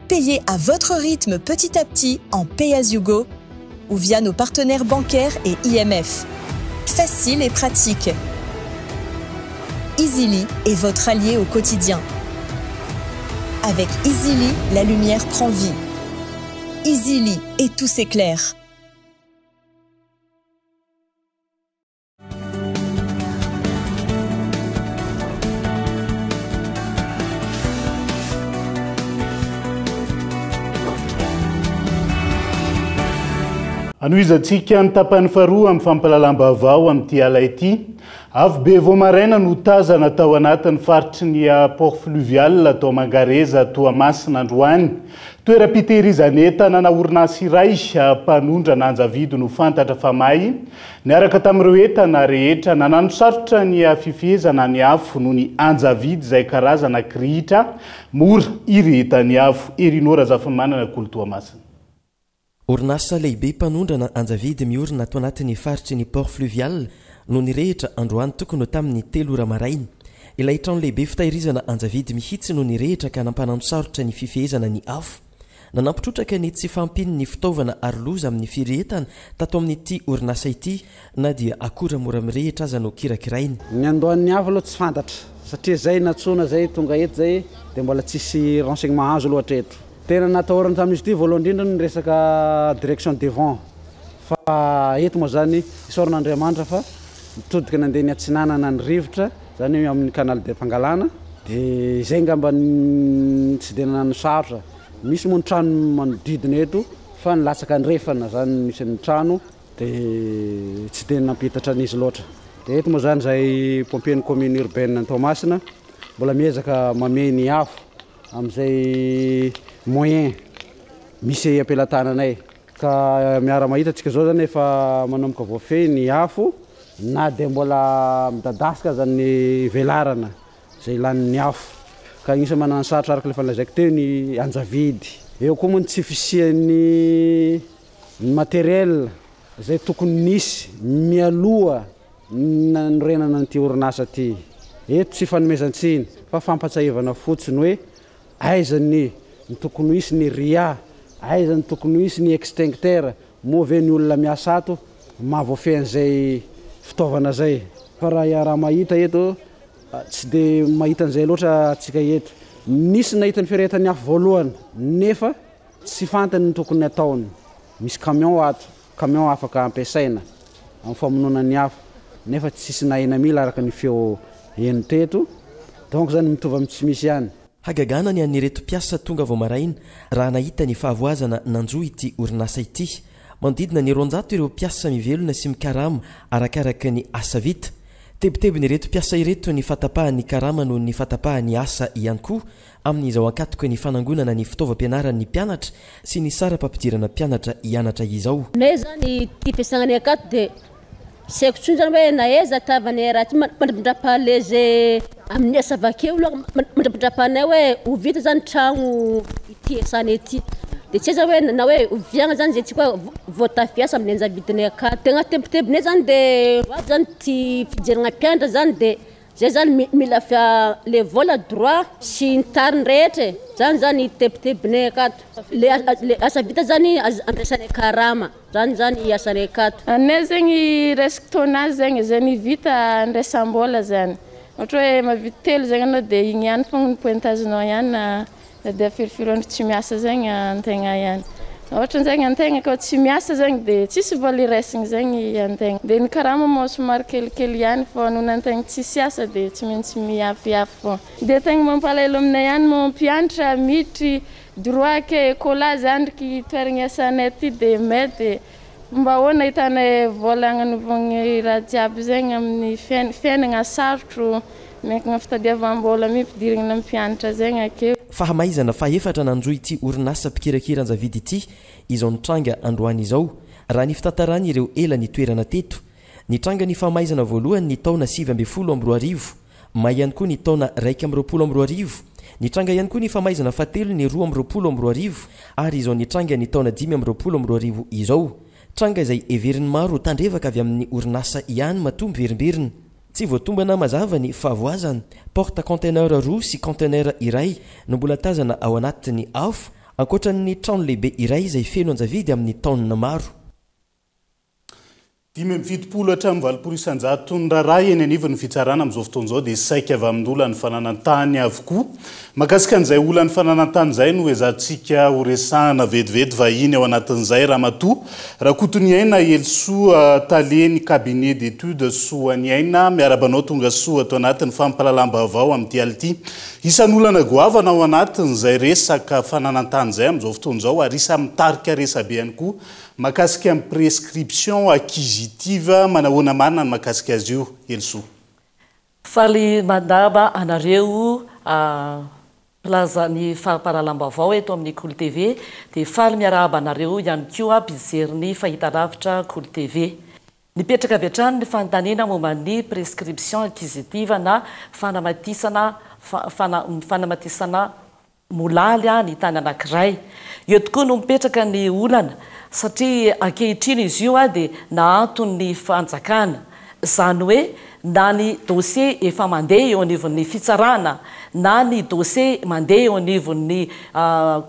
Payez à votre rythme petit à petit en Pay as you go ou via nos partenaires bancaires et IMF. Facile et pratique. Easily est votre allié au quotidien. Avec Easily, la lumière prend vie. Easily et tout s'éclaire. Anoizatsika ny tapany faharoa amin'ny fampalalam-baovao amin'ity ala ity. Avy be vao maraina no tazana tao anatin'ny faritry ny port fluvial atao Mangareza Toamasina androany. Toeram-pitehirizan'entana na orinasa iray mpanondra nanjavidy no fantatra fa may. Niaraka tamin'ireo entana rehetra nanano sarotra ny fifehezana ny afo no ny anjavidy izay karazana krihitra mora iretany afo. Erinora Zafimanana Kolo Toamasina. Orinasa lehibe mpanondrana anjavidy miorina ato anatin'ny faritry ny port fluvial no nirehitra androany tokony ho tamin'ny 3 ora maraina. Ilay trano lehibe fitahirizana anjavidy mihitsy no nirehitra ka nampanano sarotra ny fifehezana ny afo. Nanampitrotraka ny tsy fampiny ny fitaovana aroloza amin'ny firehetana tato amin'ity orinasa ity na dia akora mora mirehitra aza no kirakirainy. Ny andohan'ny afo aloha tsy fantatra satria zay natsona zay tonga eto zay dia mbola tsisy renseignement azo loatra eto. Tena nataorana tamin'izy ity voalohany indrindra ny resaka direction devant fa eto moa zany isaoran'Andriamanitra fa mitodika nandeha ny atsinanana ny rivotra zany hoe amin'ny canal de Pangalana dia izay ngamba tsy dia nanano sarotra misy moa ny trano manodidina eto fa nilatsaka ny refana zany misy ny trano dia tsy dia nampitatra an'izy loatra dia eto moa zany zay pompier ny commune urbaine Toamasina mbola miezaka mamey ny afo amin'izay moyen misy ampelantananay ka miara mahita antsika zao zany efa manomboka voafehy ny afo na dia mbola midadasika zany ny velarana zay lanin'ny afo ka inisy manano sarotra araka lefa lazaiko teo ny Anjavidy eo koa moa ny tsy fisian'ny matériel zay tokony nisy mialoha nanorenana n'ity orinasa ty eto tsy fanomezantsiny fa fampatsahivana fotsiny hoe aizany ny tokony hisy ny ria aizany tokony hisy ny extincteur moa ve ny olona miasa ato mahavoafehan'izay fitaovana zay fa raha mahita eto tsy dia mahita an'izay loatra atsika eto nisy nahita ny firehetan'ny afo voalohany nefa tsy fantany ny tokony ataony misy camion ato camion afaka ampiasaina amin'ny famonoana ny afo nefa tsisy nahina mila araka ny feo eny teto donc zany mitovy amin'ny tsy misy ihany hagagana ny an'ireto mpiasa tonga vao maraina raha nahita ny fahavoazana nanjoa ity orinasa ity manodidina ny 400 ireo mpiasa mivelona sy mikarama arakaraka ny asa vita tebitebiny ireto mpiasa ireto ny fatapahan'ny karama noho ny fatapahan'ny asa ihany koa amin'izao ankatoka ny fanangonana ny fitaovam-pianaran'ny mpianatra sy ny sara-pampidirana mpianatra hianatra izao nay zany ty fiasagnany akato dia saiko tsony zany hoe naeza tavany raha ty mandrapahalezy amin'ny asa vakeo aloha mandrapahanay hoe ho vita zany tragno ity asany ety dia tsy zany hoe na hoe oviagna zany zay tsika hoe voatafiasa amin'ny Anjavidinay akato tegna tebitebinay zany dia oavy zany ty fijeragna mpianatra zany dia zay zany mila le vola droit sy ny tariny rehetra zany tebitebinay akato le asa vita zany ampiasanay karama zany asanay akato anay zegny resaka taonazy zegny zany vita andraisam-bola zany ohatra hoe mavita telo zegny anao dia igny ihany fogna ny pointagenao ihany na dia firifiro andro tsy miasa zegny antegna ihany ohatra zegny antegna koa tsy miasa zegny dia tsisy vola iraisiny zegny antegna dia ny karama moa somary kelikely ihany fô noho antegna tsisy asa dia tsy maintsy miafiafy fô dia tegna mampalahelo aminay ihany mo mpianatra miditry droit ke écola zandriky toeragna iasanay ty dia mety mba ahoana hitanay vola agnanovagny raha jiaby zegny amin'ny fiainagna sarotro miankina fitadiavam-bola mipidirigna na mpianatra zegny akeo fahamaizana faefatra nanjoa ity orinasa mpikirakira Anjavidy ity izao nitranga androany izao raha ny fitantarany ireo ela ny toerana teto nitranga ny fahamaizana voalohany ny taona 720 ma ihany koa ny taona 120 nitranga ihany koa ny fahamaizana fahatelo ny 220 ary izao nitranga ny taona 520 izao tranga izay everiny maro tandrevaka avy amin'ny orinasa ihany matomby verimberiny tsy voatombana mazava ny fahavoazany porte conteneur roa sy conteneur iray no mbola tazana ao anatiny afo ankoatran'ny trano lehibe iray izay feno Anjavidy amin'ny taonina maro 570 hatramin'ny 200 ny raharaha eny anivony fitsarana amin'izao fotoan'izao dia saika avy amin'olany fananantany avokoa mahakasika an'izay olany fananantany izay no ezantsika ho resahana vetivety vahiny ao anatin'izay ramatoa raha kotony aina Elsoa Taleny cabinet d'études soany aina miarabanao tonga soa ato anatin'ny fampalalam-baovao amin'ity ality isan'olana goavana ao anatin'izay resaka fananantany izay amin'izao fotoan'izao ary isa mitarika resabe ihany koa makasika amin'ny prescription acquisitive manahoana marina ny makasika azy io Elsoa faly mandaba anareo plaza ny fampalalam-baovao eto amin'ny Cool TV dia faly miarahaba anareo ihany koa mpijery fahitalavitra Cool TV nipetraka avy hatrany ny fanontaniana momba ny prescription acquisitive na fanamatisana molaly ny tany anankiray eo tokoa no mipetraka ny olana satria ankehitriny izy io dia naantony fanjakana zany hoe na ny dossier efa mandeha eo anivon'ny fitsarana na ny dossier mandeha eo anivon'ny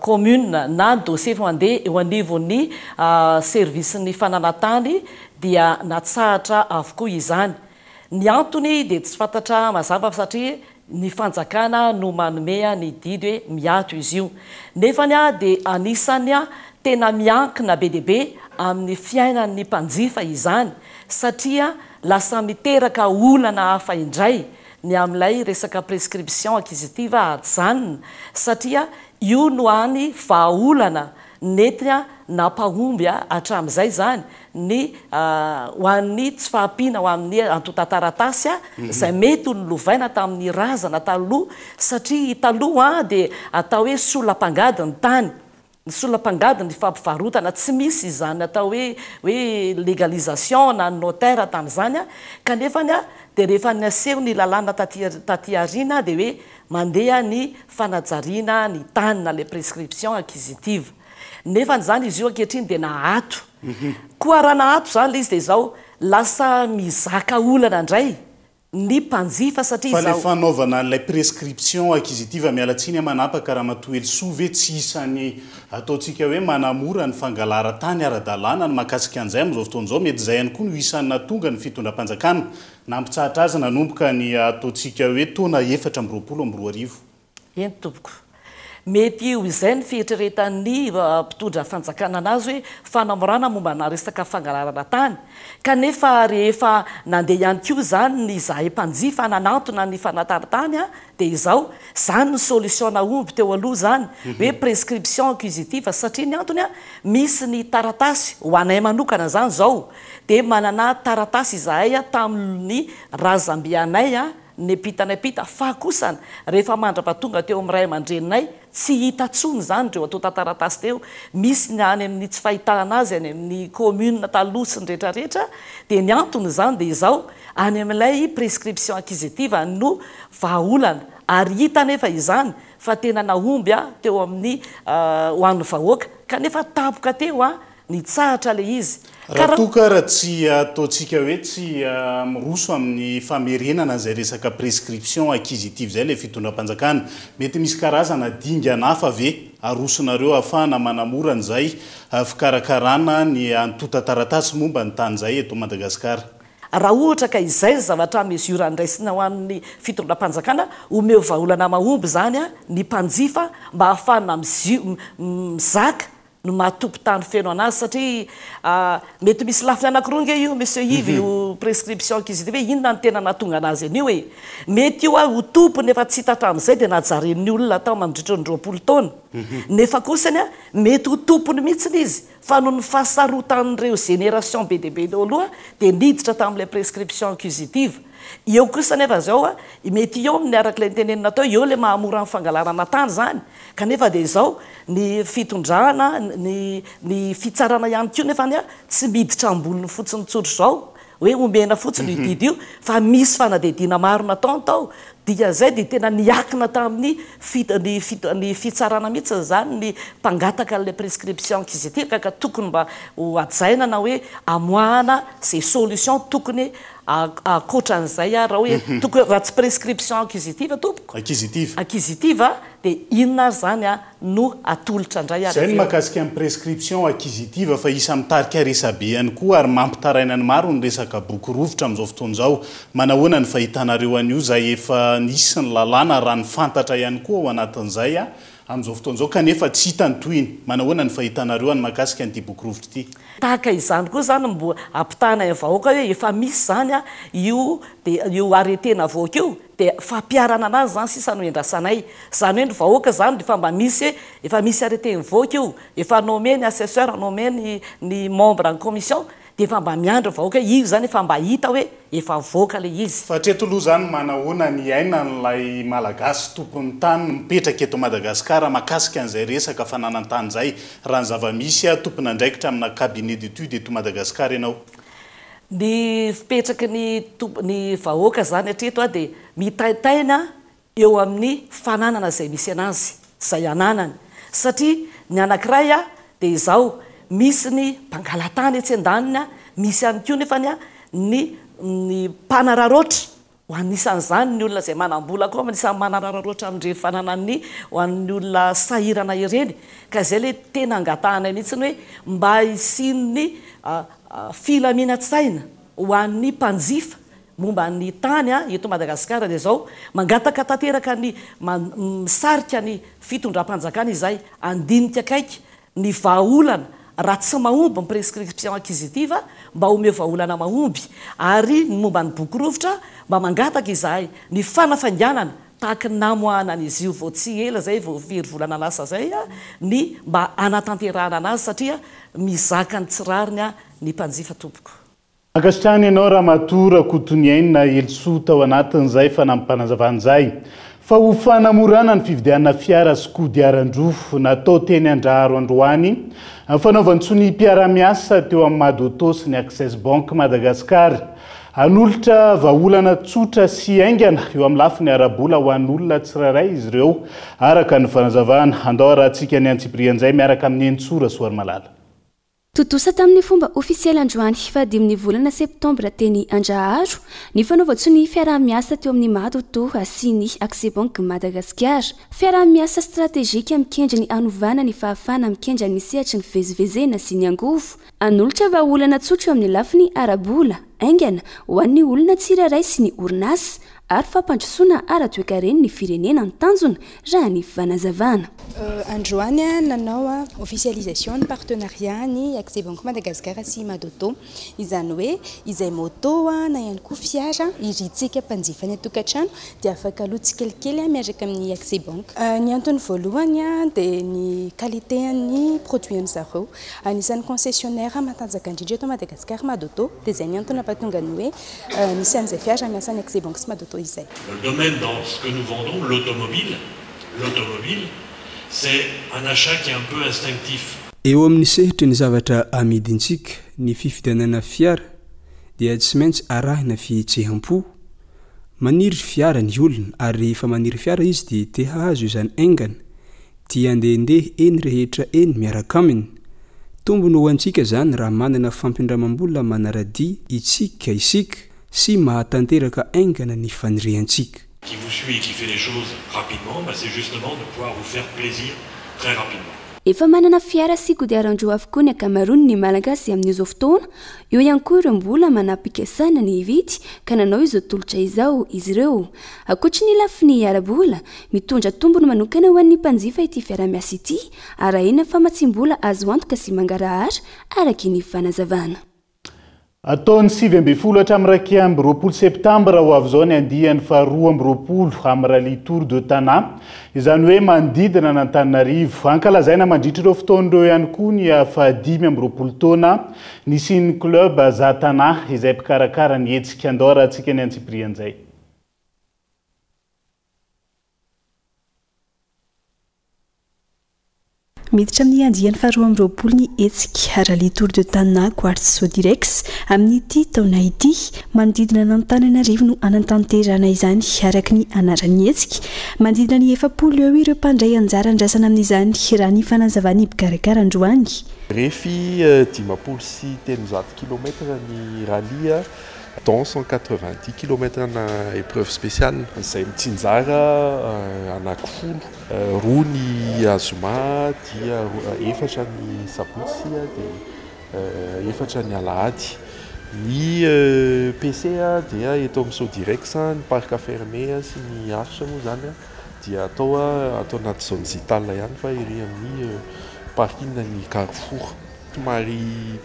commune na ny dossier efa mandeha eo anivon'ny service ny fananantany dia natsahatra avokoa izany ny antony dia tsy fantatra mazava satria ny fanjakana no manomea ny didy hoe miato izy io nefany a dia anisany a tena miankina be deaibe amin'ny fiainan'ny mpanjifa izany satria lasa miteraka olana hafa indray ny amin'ilay resaka prescription acquisitive ajanona satria io no any vaolana netya nampahomby a hatramin'izay zany ny ho an'ny tsy fahampiana ho amin'ny antotantaratasy a zay mety ny lovaina tamin'ny razana taloha satria taloha a dia atao hoe solam-pangady ny tany ny solam-pangady ny fampivarotana tsy misy izany atao hoe légalisation na notaire tamin'izany a kanefany a dia rehefa ny aseho ny lalàna taty ariana dia hoe mandeha ny fanajariana ny tany na le prescription acquisitive nefany zany izy io ankehitriny dia nahato koa raha nahato zany le izy dia zao lasa mizaka olana indray ny mpanjifa satria fa le fanaovana n'ilay prescription acquisitive mialatsiny manapaka raha matoely soa ve tsy isany ataontsika hoe manamora ny fangalara-tany ara-dalàna ny mahakasika an'izay amin'izao fotoan'izao mety zay ihany koa no isany natonga ny fitondram-panjakana nampitsahatra azy nanomboka ny ataontsika hoe taona 420 eny tompoko mety io izay ny fieritreretan'ny mpitondra fanjakana anazy hoe fanamorana mombana resaka fangalarana tany kanefa rehefa nandeha ihany koa zany ny zahay mpanjifa nanantona ny fanatarintany a dia izao zany ny solution naomby teo aloha zany hoe prescription acquisitive satria ny antony a misy ny taratasy ho anay manokana zany zao dia manana taratasy izahay a tamin'ny razambianay a ny pitanay pita fa kosana rehefa mandrapatonga teo amin'ny ray aman-dreninay tsy hita tsony zany reo atao tantaratasy teo misy ny any amin'ny tsy fahitana azy any amin'ny commune talosy ny rehetrarehetra dia ny antony zany dia izao any amin'ilay prescription acquisitive no vaolana ary hita nefa izany fa tena nahomby a teo amin'ny ho an'ny vahoaka kanefa tampoka teo a ny tsahatra le izy raha toka raha tsy ataontsika hoe tsy miroso amin'ny famerenana zay resaka prescription acquisitive zay le fitondram-panjakana mety misy karazana dingana hafa ve arosonareo ahafahana manamora an'izay fikarakarana ny antota-taratasy momba ny tany zay eto Madagasikara raha ohatra ka izay ny zavatra mesure ndraisina ho an'ny fitondram-panjakana omeo vaolana mahomby zany a ny mpanjifa mba ahafahana mizaka no mahatompo tany feno anazy satria mety misy lafiny anankiroa nge io monsieur Yves io prescription acquisitive hoe inona ny tena nahatonga anazy anio hoe mety io a ho tompony efa tsy hita hatramin'izay dia najaren'ny olona tao mandritra ny 20 taona nefa kosany a mety ho tompony mihitsiny izy fa noho ny fahasarotan'ireo génération be dia be deo aloha dia niditra tamin'ilay prescription acquisitive eo kosa nefa zao a mety eo amin'ny arak'ilay nitenenina tao eo le mahamora amin'ny fangalarana tany zany kanefa dia izao ny fitondrana ny fitsarana ihany koa nefany a tsy miditra amboliny fotsiny tsotro zao hoe omena fotsiny io didy io fa misy fanadidina maro natao tao dia zay dia tena niakina tamin'ny ny fitsarana mihitsy zany ny mpangataka le prescription acquisitive ka tokony mba ho ajainana hoe amoahana zay solution tokony akoatran'izay a raha hoe tokony raha tsy prescription acquisitive tompoko acquisitive dia inona zany a no atolotra indray zay ny mahakasika amin'ny prescription acquisitive fa isa mitarika resabe ihany koa ary mampitaraina ny maro ny resaka boky rovitra amin'izao fotoan'izao manahoana ny fahitanareo an'io zay efa nisy ny lalàna raha ny fantatra ihany koa ao anatin'izay a amin'izao fotoan'izao kanefa tsy hita ny toiny manahoana ny fahitanareo any mahakasika an'ity boky rovitra ity tahaka izany koa zany mbo ampitana ny vahoaka hoe efa misy zany a io dia io aretena vahoaka io dia fampiarana anazy zany sisa no endrasanay zany hoe ny vahoaka zany rehefa mba misy hoe efa misy areteny vahoaka io efa nome ny assesseur nome ny membre en commission dia efa mba miandro vahoaka io zany efa mba hita hoe efa voaka le izy fa treto aloha zany manahoana ny aina n'ilay malagasy tompony tany mipetraka eto Madagasikara mahakasika an'izay resaka fananan-tany zay raha ny zava-misy a tompona andraikitra amina cabinet d'étude eto Madagasikara ianao ny fipetraky ny vahoaka zany atreto a dia mitaitaina eo amin'ny fananana zay misy anazy zay ananany satria ny anankiray a dia izao misy ny mpangalatany etsy an-daniny a misy ihany koa nefany a ny mpanararoatra ho anisan'izany ny olona zay manam-bola koa anisany manarararoatra amin'ireny fananany ho an'ny olona sahirana ireny ka zay le tena angatahanay mihitsiny hoe mba isin'ny filaminatsaina ho an'ny mpanjifa momba ny tany a eto madagasikara dia zao mangataka tanteraka ny misarika ny fitondram-panjakana izay andinika akaiky ny vahaolana raha tsy mahomby prescription acquisitive mba omeo vahaolana mahomby ary ny momba ny boky rovitra mba mangataka izahay ny fanafanganana tahaka namoahana an'izy io vao tsy ela zay vao firy volana lasa zay a ny mba anatanterahana anazy satria mizaka ny tsirariny a ny mpanjifa tompoko akasitrany ianao raha matora kotoniaina elso tao anatin'izay fa nampanazavaan'izay fa ho fanamorana ny fividianana fiara sy kodiaran-drofo natao teny Andraharo androany fanaovantsony mpiara-miasa teo amin'ny Madoto sy ny Access Bank Madagasikara anolotra vahaolana tsotra sy aingana eo amin'ny lafiny arabola ho an'olona tsirairay izy ireo araka ny fanazavana andao rahantsika ny antsiprian'izay miaraka amin'ny Entsora Soary Malala totosa tamin'ny fomba ofisiely androany fa 10 volana septambra teny Andraharo ny fanaovan-tsony fiara-miasa teo amin'ny Madoto sy ny Access Bank Madagasikara fiara-miasa stratégique mikendry ny anovana ny fahafana mikendry ny misehatra ny fivezivezena sy ny angovo anolotra vahaolana tsotra eo amin'ny lafiny arabola aingana ho an'ny olona tsirairay sy ny orinasa ary fampandrosoana ara-toekareny ny firenena ny tanjona raha ny fanazavana androany nanao officialisation ny partenariat ny Access Bank Madagasikara sy Madoto izany hoe izay moto na ihany koa fiara iritsika mpanjifa ny atokantrano dia afaka aloha tsikelikely miaraka amin'ny Access Bank ny antony voalohany dia ny qualité ny produit amin'izareo anisan'ny concessionnaire matanjaka indrindra eto Madagasikara Madoto dia izay ny antony ampatonga ny hoe misy an'izay fiara miasa ny Access Bank sy Madoto izay. Le domaine dans ce que nous vendons, l'automobile, c'est un achat qui est un peu instinctif. Eo amin'ny sehitra ny zavatra amidintsika ny fifidianana fiara dia tsy maintsy arahina fihetseham-po maniry fiara ny olona ary rehefa maniry fiara izy dia te hahazo izany aingana tia andehandeha eny rehetra eny miaraka aminy tombony ho antsika zany raha manana fampindramam-bola manaradia itsika isika sy mahatanteraka aingana ny faniriantsika. Qui vous suit et qui fait les choses rapidement, c'est justement de pouvoir vous faire plaisir très rapidement. Efa manana fiara sy kodiaran-droa avokoa ny ankamaroany ny malagasy amin'izao fotoana eo ihany koa ireo mbola manapikasana ny hividy ka nanao izao tolotra izao izy ireo ankoatra ny lafiny arabola mitondra tombony manokana ho an'ny mpanjifa ity fiara-miasa ity arahina fa matsimbola azo antoka sy mangarahara araky ny fanazavana. Ataony 7 hatramin'ny septambra ho avy izao ny andihan'ny faharoa amby roapolo amin'ny rally Tour de Tana izany hoe manodidina n'Antananarivo ankalazaina mandritra ireo fotoan'ireo ihany koa ny fahadimy amby roapolo taona nisy ny club Zatana izay mpikarakara ny hetsika andao rahantsika ny antsiprian'izay. miditra amin'ny andihan'ny faharoa amby roapolo ny hetsika rally Tour de Tana Quartz Sodirex amin'ny ity taona ity manodidina n'Antananarivo no anatanterana izany araka ny anaran'ny hetsika manodidina ny 700 eo ireo mpandray anjara andrasana amin'izany raha ny fanazavany mpikarakara androany. Refy 10 sy 30 km ny rally dont 190 km na épreuve spéciale izay mitsinjara anankifolo roa ny azoma dia efatra ny sabotsy dia efatra ny alahady ny PC dia eto amin'ny Sodirex ny parc fermé sy ny arche moa zany dia atao anaty zone zitale ihany fa iry amin'ny parking ny Carrefour somary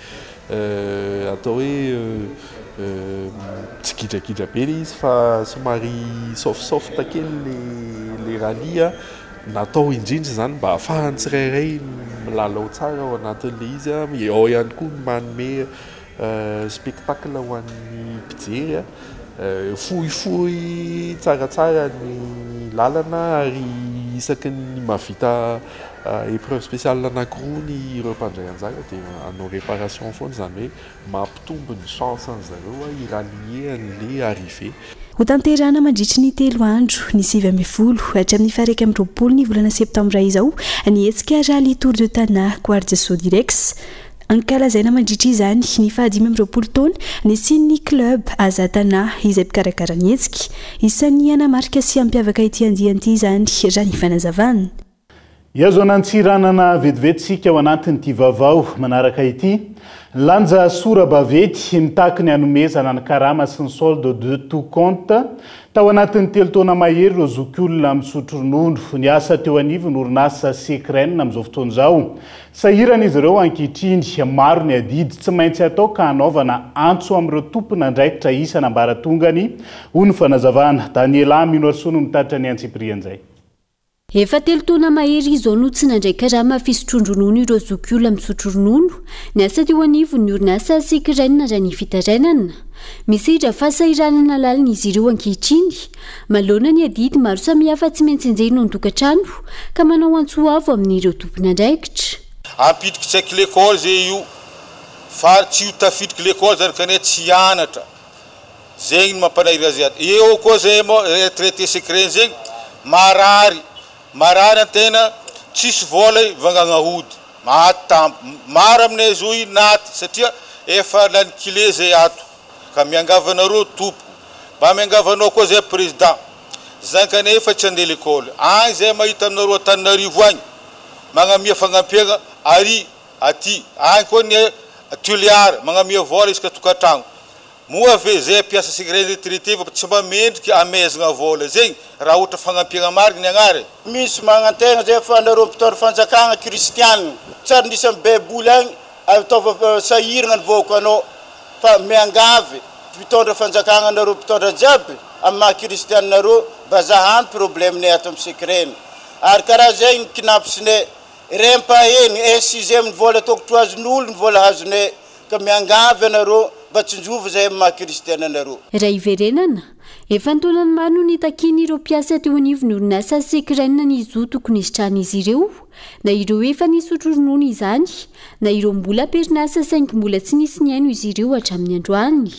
atao hoe tsy gidra be izy fa somary soft kely le rally natao indrindra zany mba ahafahany tsirairay milalao tsara ao anatin'le izy ao ihany koa manome spectacle ho an'ny mpijery fohifohy tsaratsara ny lalana ary isaky ny mahavita épreuve spéciale anankiroa ny ireo mpandray anjara dia anao réparation foana zany hoe mampitombo ny chance an'zareo hirallier an'le arrivé. Ho tanterana mandritry ny 3 andro ny 7 hatramin'ny 20 ny volana septambra izao ny hetsika rally Tour de Tana Quartz Sodirex ankalazaina mandritry izany ny 15 taona ny sin'ny club Zatana izay mpikarakara ny hetsika isan'ny anamarika sy ampiavaka ity andihan'ity izany raha ny fanazavana. Iazo anantsiranana vetivetsika ao anatin'ity vaovao manaraka ity. Lanja Sorabavety mitaky ny hanomezana ny karama sy ny solde de tout compte tao anatin'ny 3 taona mahery ireo zokiolona misotro ronono. Ny asa teo anivony orinasa Sekren amin'izao fotoana izao. Sahirana izy ireo ankehitriny maro ny adidy tsy maintsy atao ka hanaovana antso amin'ireo tompona andraikitra isana ambaratongany. Hoy ny fanazavana Daniela Minoarso no mitaritra ny antsiprian'izay. Efa 3 taona mahery izao no tsy nandray karama fisotroron-dronono ireo zokiolona misotro ronono. Ny asa teo anivony orinasa Sekren raha ny fitarainana. Misidra fa sahiranana lalina izy ireo ankehitriny. Malona ny adidy maro samihafa tsy maintsy enjehina ao an-tokantrano ka manao antso avo amin'ireo tompona andraikitra. Ampitiko tsaiky l'école zay io fa tsy tafidiko l'école zany kanefa tsy hianatra. Zegny no mampanahiry azy ato. Eo koa zay retraité Sekren zegny marary antena tsisy vola vangagnahody maro aminay zoy naty satria efa lany kile zay ato ka miangavanareo topo mba miangavanao koa zay président zany kanefa tsy andeha l'école agny zay mahita aminareo Antananarivo agny magnamia fagnampiagna ary aty agny koa ny Tuliara magnamia vola isaka tokantragno moa ve zay piasa Sekren retraité tsy mba mendriky amezagna vola zegny raha ohatra fagnampiagna marigny ny agnary. Misy magnantegna zay fanareo mpitondra fanjakagna kristianina tsary ndisa baiboly agny ataova sahirana ny vaoko anao fa miangavy mpitondra fanjakagna anareo mpitondra jiaby amin'ny maha kristianinareo mba zahany problème-nay ato amin'ny Sekren ary karaha zay ny kinapisinay rempaheny 1/6 ny vola tokotro azon'olo ny vola hazonay ka miangavy anareo mba tsinjovy zay amin'ny maha kristianinareo. Raha iverenana efa ntaonany maro no nitakiny ireo mpiasa teo anivony orinasa Sekren ny zo tokony isitran'izy ireo na ireo efa nisotro ronono izany na ireo mbola perinasa saingy mbola tsy nisy ny aino izy ireo hatramin'ny androany.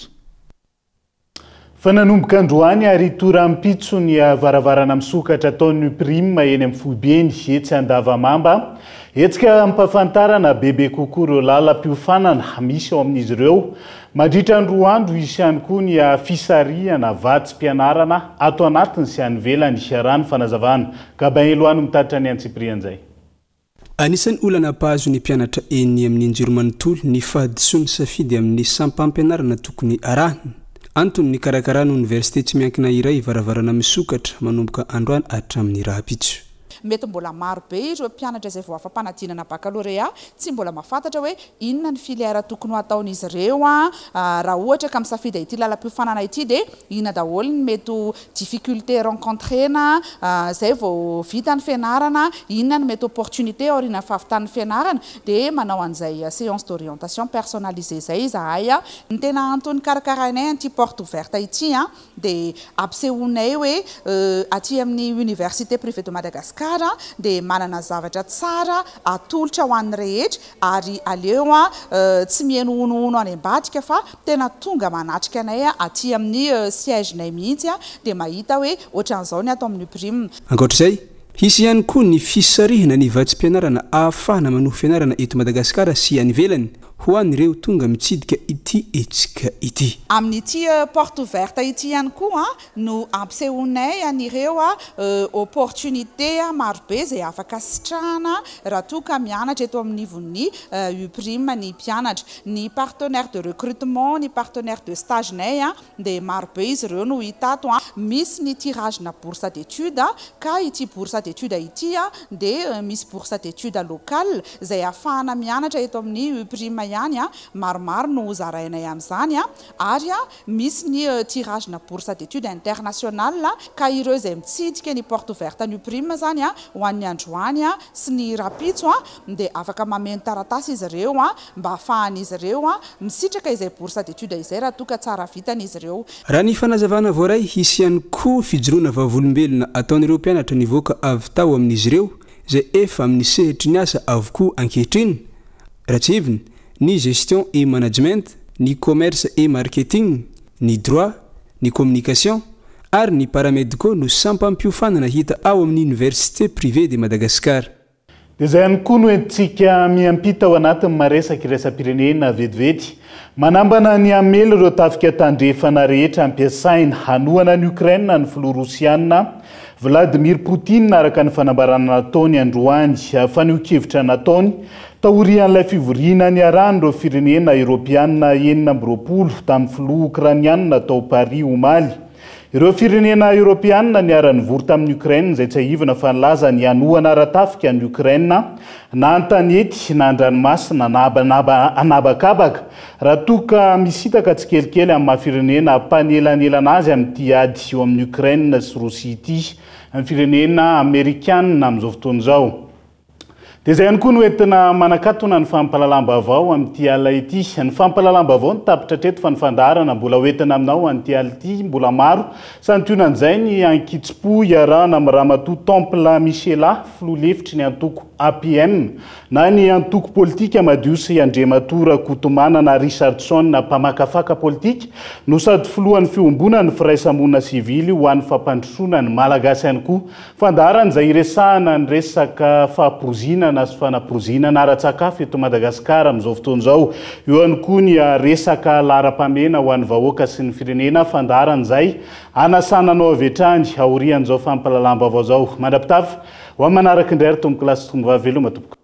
Fa nanomboka androany ary tora mpitso ny varavarana misokatra ataon'ny prime eny amin'ny Foibeny etsy Andavamamba. Etsika mpafantarana bebe kokoa ireo lalam-piofanana misy ao amin'izy ireo. Mandritra ny 2 andro isy ihany koa ny fisarihana vatsy-pianarana ato anatiny sy any ivelany rano fanazavana. Gabin Eloano mitaritra ny antsiprian'izay. Anisan'ny olana pahazo ny mpianatra eny amin'ny anjero-manontolo ny fahadisoany safidy amin'ny sampam-pianarana tokony arahiny. Antony ny karakarana université tsy miankina iray varavarana misokatra manomboka androany hatramin'ny raha-pitso. Mety mbola maro be ireo mpianatra izay vao afa-panadinana baccalauréat tsy mbola mahafantatra hoe inona ny filière tokony ho ataon'izy ireo raha ohatra ka misafidy ity lalam-piofanana ity dia inona daholo ny mety difficulté rencontrena zay vao vita ny fianarana, inona ny mety opportunité aoriana fahavitan'ny fianarana dia manao an'izay séance d'orientation personnalisée zay izahay ny tena antony karakarainay anty porte ouverte ity dia ampisehoinay hoe aty amin'ny université privée de Madagascar dia manana zavatra tsara atolotra ho an'ny rehetra ary aleo tsy mihaino ono any ambadika fa tena tonga manatrika anay aty amin'ny siège-nay mihitsy dia mahita hoe ohatran'izao ny ato amin'ny prime. Ankoatr'izay hisy ihany koa ny fisarihana ny vatsim-pianarana ahafahana manohy fianarana eto Madagasikara sy any ivelany ho an'ireo tonga mitsidika ity etsika ity. Amin'ity porte ouverte ity ihany koa no ampisehoinay an'ireo opportunité marobe izay afaka sitrahana raha toa ka mianatra eto amin'ny nivon'ny UPRIM ny mpianatra. Ny partenaire de recrutement, ny partenaire de stage nay dia marobe izy ireo no hitato. Misy ny tirage na bourse d'études ka ity bourse d'études ity dia misy bourse d'études locale izay ahafahana mianatra eto amin'ny UPRIM ihany maromaro no zarainay amin'izany ary misy ny tirage na bourse d'études internationale ka ireo izay mitsidika ny porte ouverte ny UPRIM zany ho an'ny androany sy ny rapitso dia afaka mameno taratasy izy ireo mba ahafahan'izy ireo misitraka izay bourse d'études izay raha toa ka tsara vitan'izy ireo. Raha ny fanazavana voaray hisy ihany koa fijoroana vavolombelona ataon'ireo mpianatra nivoaka avy tao amin'izy ireo izay efa amin'ny sehitry ny asa avokoa ankehitriny. Raha tsy hiviny ny gestion et management, ny commerce et marketing, ny droit, ny communication ary ny paramédicaux no sampam-piofanana hita ao amin'ny université privée de Madagascar. Dia izay ihany koa no entsika miampita ao anatin'ny maresaka iraisam-pirenena vetivety. Manambana ny amelo ireo tafika tandrefana rehetra ampiasaina hanohana ny Ukraine ny filoha Rosiana. Vladimir Poutine araka ny fanambarana nataony androany fanio-kevitra nataony taorian'ilay fivoriana ny arahany ireo firenena Europiana 20 tamin'ny filoha Ukrainiana tao Paris omaly. Ireo firenena Europiana niara-nivory tamin'ny Ukraine izay tsy ahivana fa nilaza ny hanohana ara-tafika ny Ukraine na an-tanety na an-dranomasina na anabakabaka raha toka misitaka tsikelikely amin'ny mahafirenena mpanelanelana azy amin'ity ady eo amin'ny Ukraine sy Rosia ity amin'ny firenena Amerikana amin'izao fotoana izao. Dia izay ihany koa no entina manakatona ny fampahalalam-baovao amin'ity alina ity. Ny fampahalalam-baovao no tapitra treto fa ny fandaharana mbola hoentina aminao amin'ity alina ity mbola maro. Santionan'izay ny ankitsim-po iarahana amin'ny ramatoa Temple Michela filoha lefitry ny antoko APM na ny antoko politika madio sy Andriamatora Kotomanana Richardson na mpamakafaka politika no sady filohan'ny fiombonana ny firaisamonina sivily ho an'ny fampandrosoana ny malagasy ihany koa. Fandaharana izay iresahana ny resaka fahapozinana sy fanapozinana ara-tsakafo eto Madagasikara amin'izao fotoana izao. Eo ihany koa ny resaka laharam-pamena ho an'ny vahoaka sy ny firenena. Fandaharana izay anasananao avy hatrany aorian'izao fampahalalam-baovao izao. Mandrapitavy ho amin'ny manaraka indray ary tomboko lasy tombo veloma tompoko.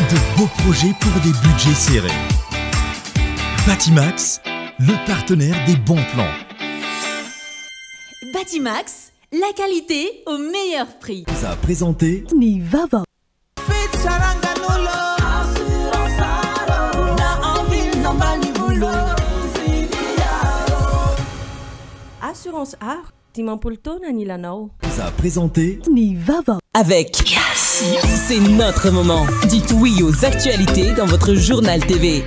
De beaux projets pour des budgets serrés. Batimax, le partenaire des bons plans. Batimax, la qualité au meilleur prix. Vous a présenté Nivava. Assurance Art, Timampulto Nanilanao. Vous a présenté Nivava. Avec Yassi, c'est notre moment. Dites oui aux actualités dans votre journal TV.